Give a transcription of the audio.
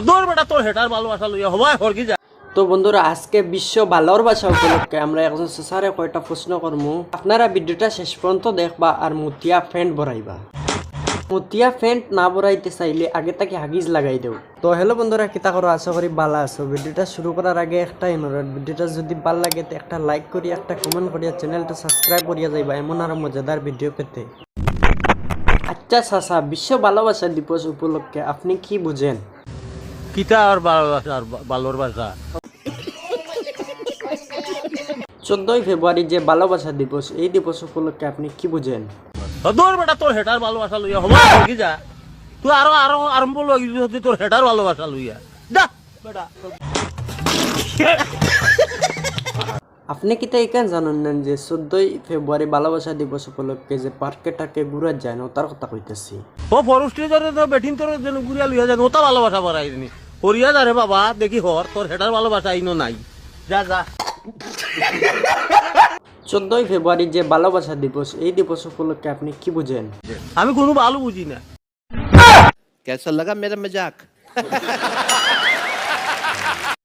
দৌড় বেটা তোর হেটার ভালোবাসা লইয়া হবাই হরকি যা। তো বন্ধুরা আজকে বিশ্ব ভালোবাসা উপলক্ষে আমরা একজন স্যারে কয়টা প্রশ্ন করবো, আপনারা ভিডিওটা শেষ পর্যন্ত দেখবা আর মুতিয়া ফ্যান্ট ভরাইবা। মুতিয়া ফ্যান্ট না ভরাইতে চাইলে আগে তাকে হাগিজ লাগাই দেও। তো হ্যালো বন্ধুরা, কিতা করো, আশা করি ভালো আছো। ভিডিওটা শুরু করার আগে একটা অনুরোধ, ভিডিওটা যদি ভালো লাগে তো একটা লাইক করি, একটা কমেন্ট করিয়া চ্যানেলটা সাবস্ক্রাইব করিয়া যাইবা এমন আরো মজাদার ভিডিও পেতে। আচ্ছা চাচা, বিশ্ব ভালোবাসা দিবস উপলক্ষে আপনি কি বুঝেন? কিতা আর ভালোবাসা আর ভালোবাসা 14ই ফেব্রুয়ারি যে ভালোবাসা দিবস, এই দিবস উপলক্ষে আপনি কি বুঝেন? দৌড় বেটা তোর হেটার ভালোবাসা লইয়া হবাই হরকি যা। তুই আরো আরো আরম্ভ লাগিস তোর হেটার ভালোবাসা লইয়া যা বেটা। আপনি কি তাই কেন জানেন না যে 14ই ফেব্রুয়ারি ভালোবাসা দিবস উপলক্ষে যে পার্কে টাকে ঘুরা যায় না, তার কথা কইতেছি। ও ফরেস্টে ধরে তো বেঠিন তোর গুড়িয়া লইয়া যায় ওটা ভালোবাসা বাড়াই দিনি হরিয়া যা রে বাবা দেখি হর তোর হেটার ভালোবাসা আইনো নাই যা যা। 14ই ফেব্রুয়ারি যে ভালোবাসা দিবস, এই দিবস উপলক্ষে আপনি কি বুঝেন? আমি কোনো ভালো বুঝি না। कैसा लगा मेरा मजाक?